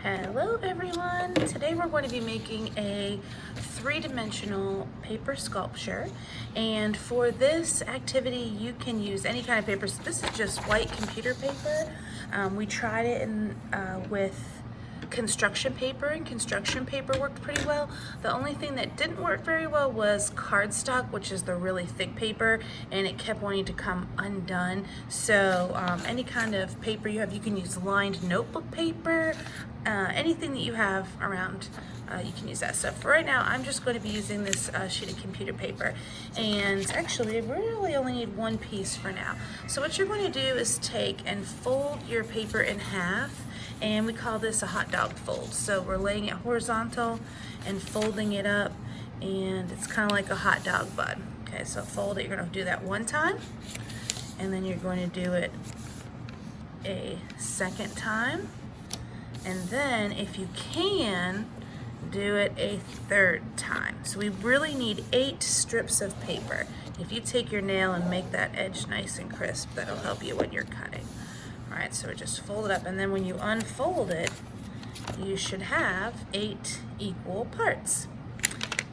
Hello everyone! Today we're going to be making a three-dimensional paper sculpture, and for this activity you can use any kind of paper. So this is just white computer paper. We tried it with construction paper, and construction paper worked pretty well. The only thing that didn't work very well was cardstock, which is the really thick paper, and it kept wanting to come undone. So any kind of paper you have, you can use lined notebook paper, anything that you have around, you can use that. So for right now, I'm just going to be using this sheet of computer paper. And actually, we really only need one piece for now. So what you're going to do is take and fold your paper in half, and we call this a hot dog fold. So we're laying it horizontal and folding it up, and it's kind of like a hot dog bun. Okay, so fold it. You're going to do that one time, and then you're going to do it a second time. And then, if you can, do it a third time. So we really need 8 strips of paper. If you take your nail and make that edge nice and crisp, that'll help you when you're cutting. All right, so just fold it up, and then when you unfold it, you should have 8 equal parts.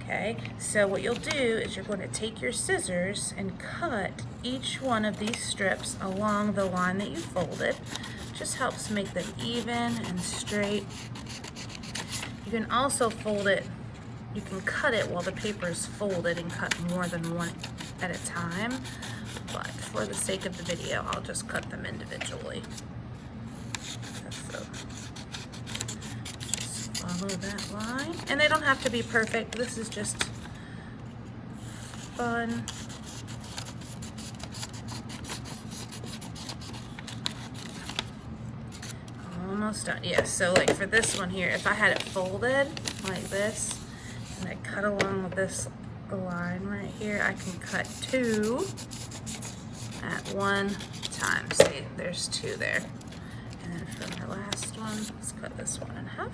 Okay, so what you'll do is you're going to take your scissors and cut each one of these strips along the line that you folded. Just helps make them even and straight. You can also fold it, you can cut it while the paper is folded and cut more than one at a time, but for the sake of the video, I'll just cut them individually. So just follow that line, and they don't have to be perfect. This is just fun. Almost done. Yes, so like for this one here, if I had it folded like this and I cut along with this line right here, I can cut 2 at one time. See, there's 2 there. And then for the last one, let's cut this one in half.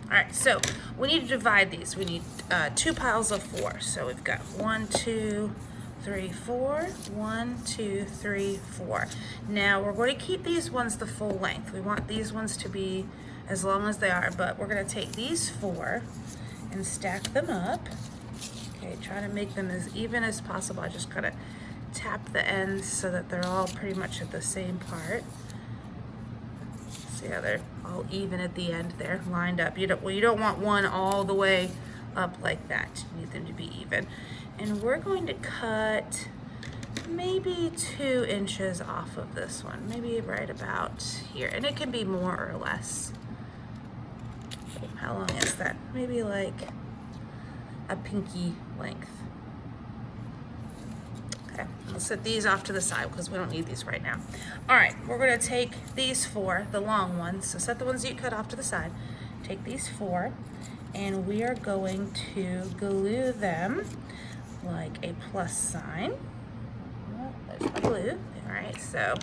All right, so we need to divide these. We need 2 piles of 4. So we've got 1, 2, 3, 4, 1, 2, 3, 4. Now we're going to keep these ones the full length. We want these ones to be as long as they are, but we're going to take these 4 and stack them up. Okay, try to make them as even as possible. I just gotta tap the ends so that they're all pretty much at the same part. See how they're all even at the end there, lined up. You don't want one all the way up like that. You need them to be even. And we're going to cut maybe 2 inches off of this one, maybe right about here. And it can be more or less. How long is that? Maybe like a pinky length. Okay, we'll set these off to the side because we don't need these right now. All right, we're going to take these 4, the long ones. So set the ones that you cut off to the side. Take these 4, and we are going to glue them like a plus sign. Oh, there's my glue. All right, so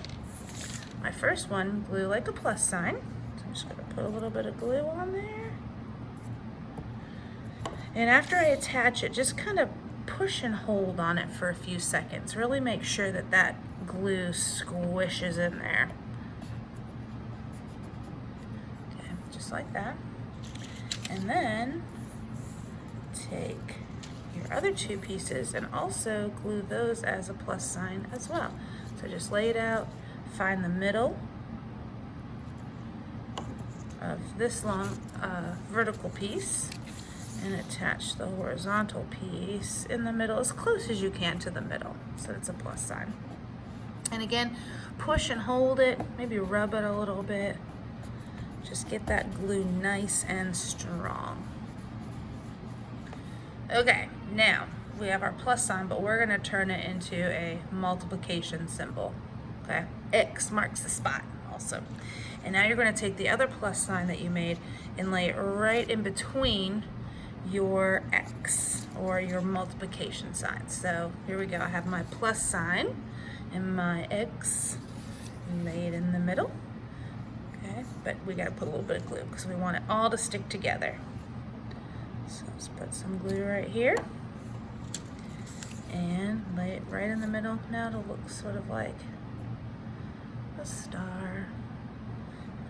my first one, glue like a plus sign. So I'm just going to put a little bit of glue on there. And after I attach it, just kind of push and hold on it for a few seconds. Really make sure that that glue squishes in there. Okay, just like that. And then take your other 2 pieces and also glue those as a plus sign as well. So just lay it out, find the middle of this long vertical piece, and attach the horizontal piece in the middle as close as you can to the middle, so it's a plus sign. And again, push and hold it, maybe rub it a little bit. Just get that glue nice and strong. Okay, now we have our plus sign, but we're gonna turn it into a multiplication symbol, okay? X marks the spot also. And now you're gonna take the other plus sign that you made and lay it right in between your X or your multiplication sign. So here we go. I have my plus sign and my X laid in the middle. Okay, but we got to put a little bit of glue because we want it all to stick together. So let's put some glue right here and lay it right in the middle. Now it'll look sort of like a star.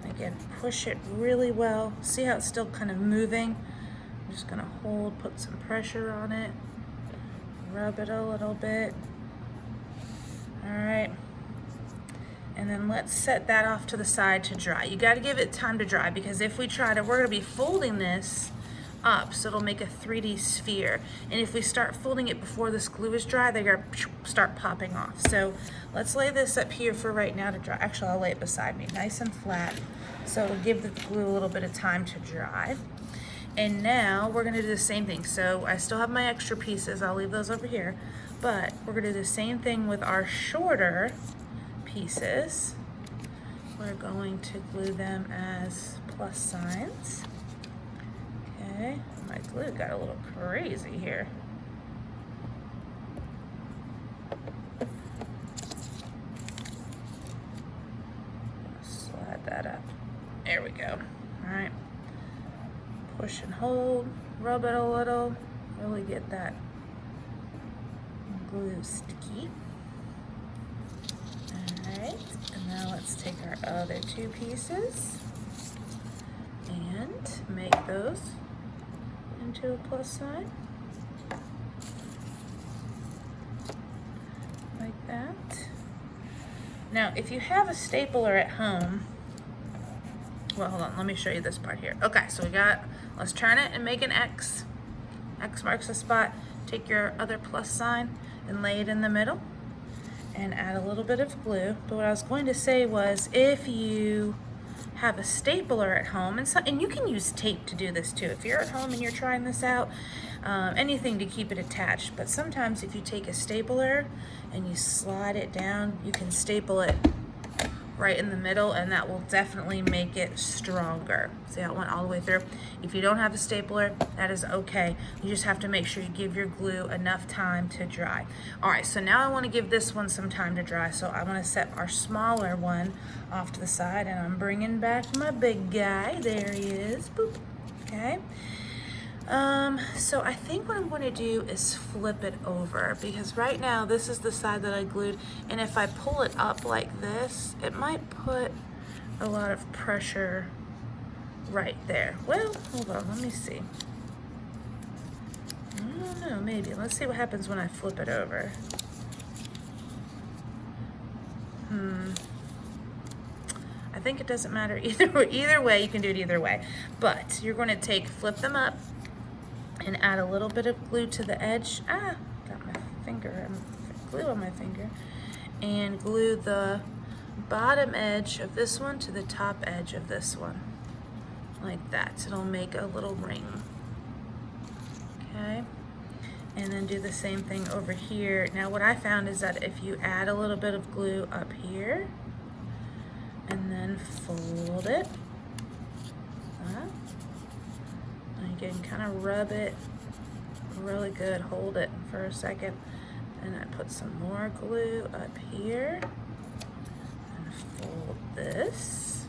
And again, push it really well. See how it's still kind of moving? I'm just gonna hold, put some pressure on it, rub it a little bit. All right. And then let's set that off to the side to dry. You gotta give it time to dry, because if we try to, we're gonna be folding this up, so it'll make a 3D sphere. And if we start folding it before this glue is dry, they're gonna start popping off. So let's lay this up here for right now to dry. Actually, I'll lay it beside me, nice and flat. So it'll give the glue a little bit of time to dry. And now we're gonna do the same thing. So I still have my extra pieces, I'll leave those over here, but we're gonna do the same thing with our shorter pieces. We're going to glue them as plus signs. Okay, my glue got a little crazy here. Slide that up. There we go. All right. Push and hold, rub it a little, really get that glue sticky. Alright, and now let's take our other two pieces and make those into a plus sign. Like that. Now, if you have a stapler at home, well, hold on, let me show you this part here. Okay, so let's turn it and make an X. X marks the spot. Take your other plus sign and lay it in the middle and add a little bit of glue. But what I was going to say was, if you have a stapler at home, and you can use tape to do this too. If you're at home and you're trying this out, anything to keep it attached. But sometimes if you take a stapler and you slide it down, you can staple it right in the middle, and that will definitely make it stronger. See how it went all the way through? If you don't have a stapler, that is okay. You just have to make sure you give your glue enough time to dry. All right, so now I want to give this one some time to dry, so I want to set our smaller one off to the side, and I'm bringing back my big guy. There he is. Boop. Okay. So I think what I'm going to do is flip it over, because right now this is the side that I glued, and if I pull it up like this, it might put a lot of pressure right there. Well, hold on, let me see. I don't know, maybe. Let's see what happens when I flip it over. I think it doesn't matter either way. You can do it either way, but you're going to flip them up and add a little bit of glue to the edge. Got my finger, glue on my finger. And glue the bottom edge of this one to the top edge of this one. Like that. So it'll make a little ring. Okay. And then do the same thing over here. Now what I found is that if you add a little bit of glue up here, and then fold it, again, kind of rub it really good, hold it for a second, and I put some more glue up here and fold this.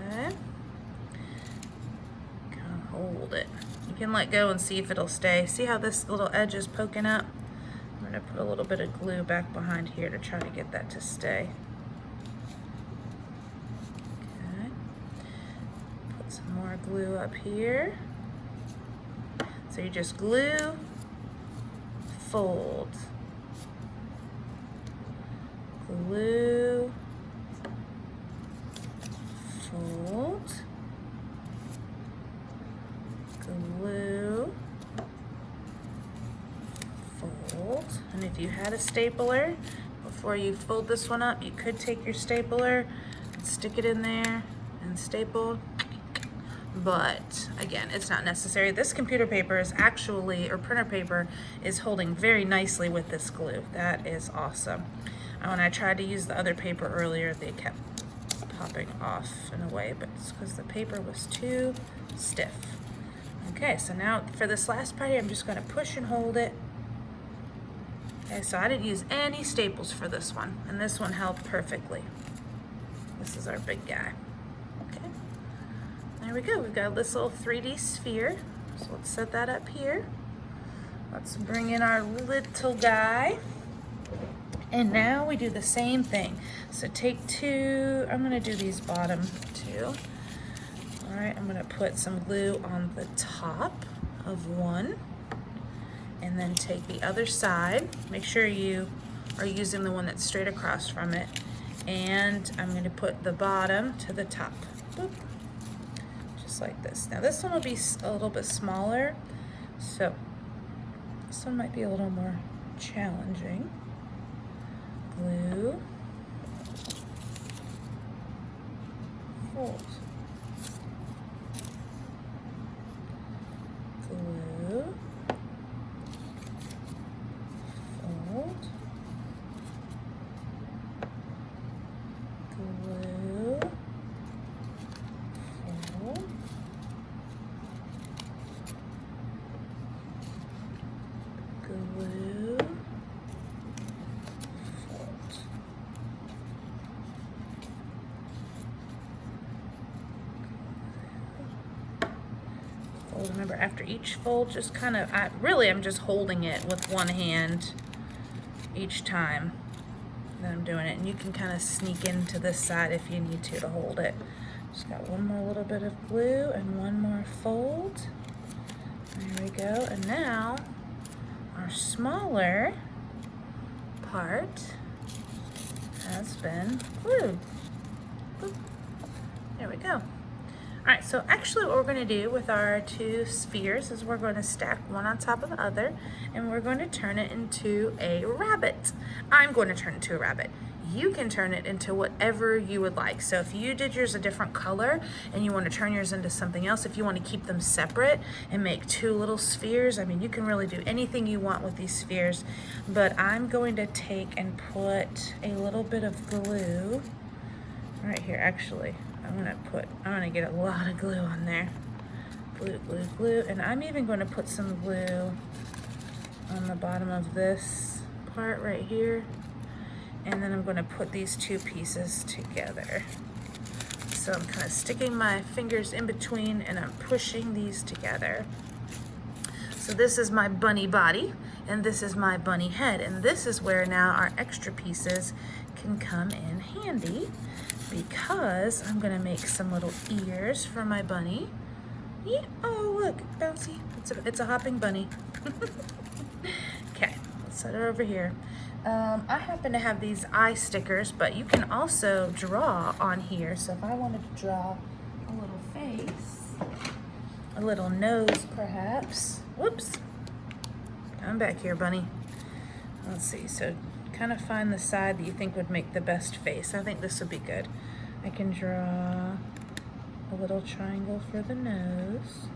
Okay. Kind of hold it. You can let go and see if it'll stay. See how this little edge is poking up? I'm going to put a little bit of glue back behind here to try to get that to stay. Some more glue up here. So you just glue, fold, glue, fold, glue, fold. And if you had a stapler, before you fold this one up, you could take your stapler and stick it in there and staple. But again, it's not necessary. This computer paper is actually, or printer paper, is holding very nicely with this glue. That is awesome. When I tried to use the other paper earlier, they kept popping off in a way, but it's because the paper was too stiff. Okay, so now for this last part here, I'm just going to push and hold it. Okay, so I didn't use any staples for this one, and this one held perfectly. This is our big guy. There we go. We've got this little 3D sphere. So let's set that up here. Let's bring in our little guy. And now we do the same thing. So take two, I'm gonna do these bottom two. All right, I'm gonna put some glue on the top of one, and then take the other side. Make sure you are using the one that's straight across from it. And I'm gonna put the bottom to the top. Boop. Just like this. Now this one will be a little bit smaller, so this one might be a little more challenging. Glue, fold, glue, fold, glue, fold, glue, fold. Remember, after each fold, just kind of, I'm just holding it with one hand each time that I'm doing it. And you can kind of sneak into this side if you need to hold it. Just got one more little bit of glue and one more fold. There we go. And now our smaller part has been glued. Boop. There we go. All right, so actually what we're gonna do with our two spheres is we're gonna stack one on top of the other, and we're going to turn it into a rabbit. I'm going to turn it into a rabbit. You can turn it into whatever you would like. So if you did yours a different color and you want to turn yours into something else, if you want to keep them separate and make two little spheres, I mean, you can really do anything you want with these spheres. But I'm going to take and put a little bit of glue right here. Actually, I'm gonna get a lot of glue on there. Glue, glue, glue. And I'm even going to put some glue on the bottom of this part right here. And then I'm going to put these two pieces together. So I'm kind of sticking my fingers in between and I'm pushing these together. So this is my bunny body and this is my bunny head. And this is where now our extra pieces can come in handy, because I'm going to make some little ears for my bunny. Yeah. Oh, look, bouncy. It's a hopping bunny. Okay, let's set her over here. I happen to have these eye stickers, but you can also draw on here. So if I wanted to draw a little face, a little nose perhaps. Whoops. Come back here, bunny. Let's see, so kind of find the side that you think would make the best face. I think this would be good. I can draw a little triangle for the nose.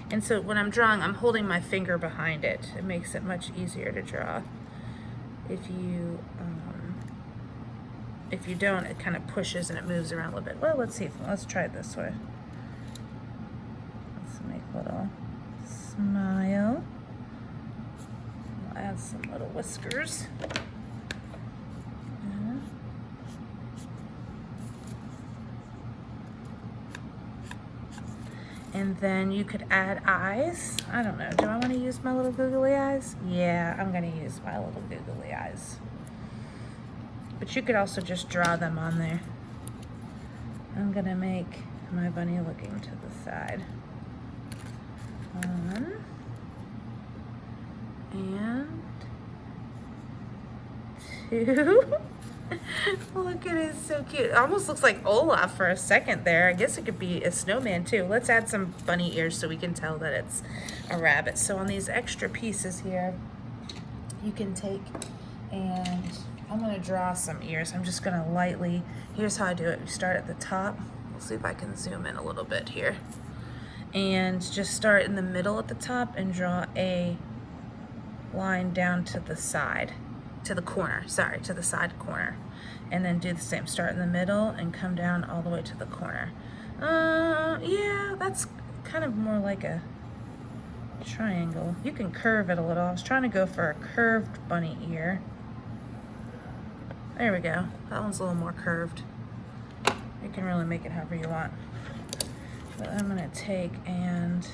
And so when I'm drawing, I'm holding my finger behind it. It makes it much easier to draw. If you don't, it kind of pushes and it moves around a little bit. Well, let's see. Let's try it this way. Let's make a little smile. I'll add some little whiskers. And then you could add eyes. I don't know, do I want to use my little googly eyes? Yeah, I'm gonna use my little googly eyes. But you could also just draw them on there. I'm gonna make my bunny looking to the side. One. And two. Look at it, it's so cute. It almost looks like Olaf for a second there. I guess it could be a snowman too. Let's add some bunny ears so we can tell that it's a rabbit. So on these extra pieces here, you can take and I'm gonna draw some ears. I'm just gonna lightly, here's how I do it. We start at the top. We'll see if I can zoom in a little bit here. And just start in the middle at the top and draw a line down to the side. To the corner, sorry, to the side corner. And then do the same, start in the middle and come down all the way to the corner. Yeah, that's kind of more like a triangle. You can curve it a little. I was trying to go for a curved bunny ear. There we go. That one's a little more curved. You can really make it however you want. But I'm gonna take and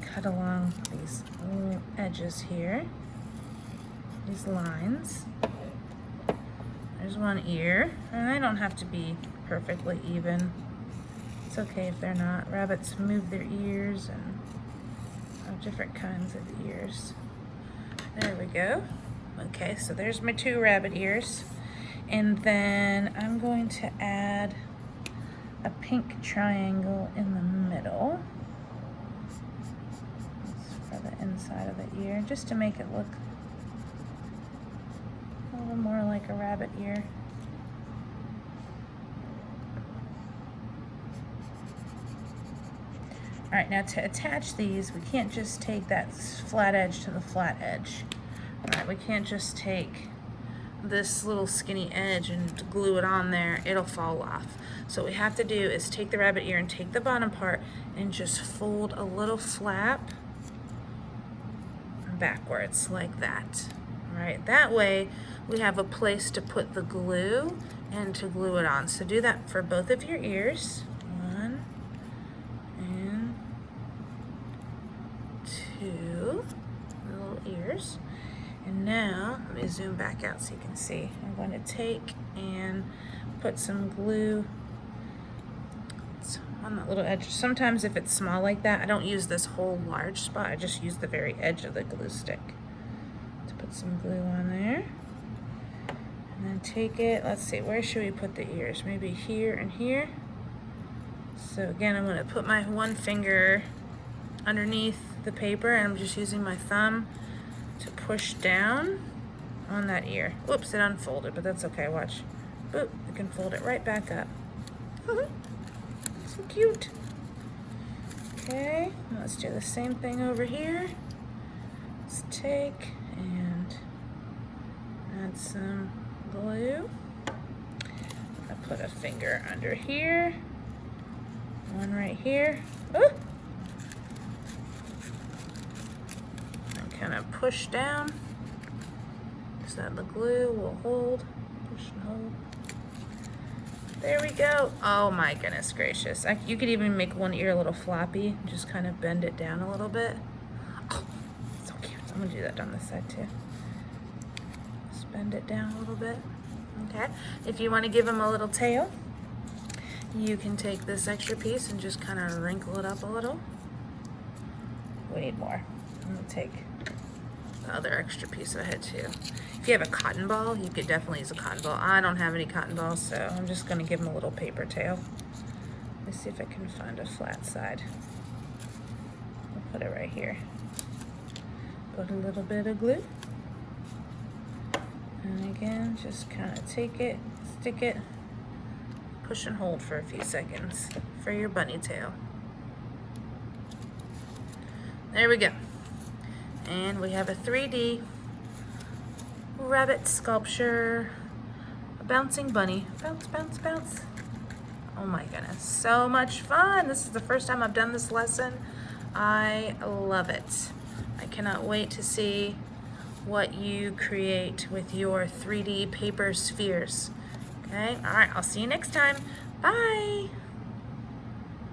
cut along these little edges here. these lines. There's one ear, and they don't have to be perfectly even. It's okay if they're not. Rabbits move their ears and have different kinds of ears. There we go. Okay, so there's my 2 rabbit ears. And then I'm going to add a pink triangle in the middle for the inside of the ear, just to make it look a little more like a rabbit ear. All right, now to attach these, we can't just take that flat edge to the flat edge. All right, we can't just take this little skinny edge and glue it on there. It'll fall off. So what we have to do is take the rabbit ear and take the bottom part and just fold a little flap backwards like that. All right, that way we have a place to put the glue and to glue it on. So do that for both of your ears. 1 and 2 little ears. And now, let me zoom back out so you can see. I'm going to take and put some glue on that little edge. Sometimes if it's small like that, I don't use this whole large spot. I just use the very edge of the glue stick to put some glue on there. And then take it, let's see, where should we put the ears? Maybe here and here. So again, I'm going to put my 1 finger underneath the paper, and I'm just using my thumb to push down on that ear. Whoops, it unfolded, but that's okay, watch. Boop, I can fold it right back up. So cute. Okay, let's do the same thing over here. Let's take and add some glue. I put a finger under here, 1 right here. Ooh. Kind of push down so that the glue will hold. Push and hold. There we go. Oh my goodness gracious. You could even make 1 ear a little floppy. Just kind of bend it down a little bit. Oh, so cute. I'm going to do that down this side too. Just bend it down a little bit. Okay. If you want to give him a little tail, you can take this extra piece and just kind of wrinkle it up a little. We need more. I'm going to take the other extra piece of head too. If you have a cotton ball, you could definitely use a cotton ball. I don't have any cotton balls, so I'm just going to give him a little paper tail. Let's see if I can find a flat side. I'll put it right here. Put a little bit of glue. And again, just kind of take it, stick it, push and hold for a few seconds for your bunny tail. There we go. And we have a 3D rabbit sculpture, a bouncing bunny. Bounce, bounce, bounce. Oh my goodness, so much fun. This is the first time I've done this lesson. I love it. I cannot wait to see what you create with your 3D paper spheres. Okay, all right, I'll see you next time. Bye.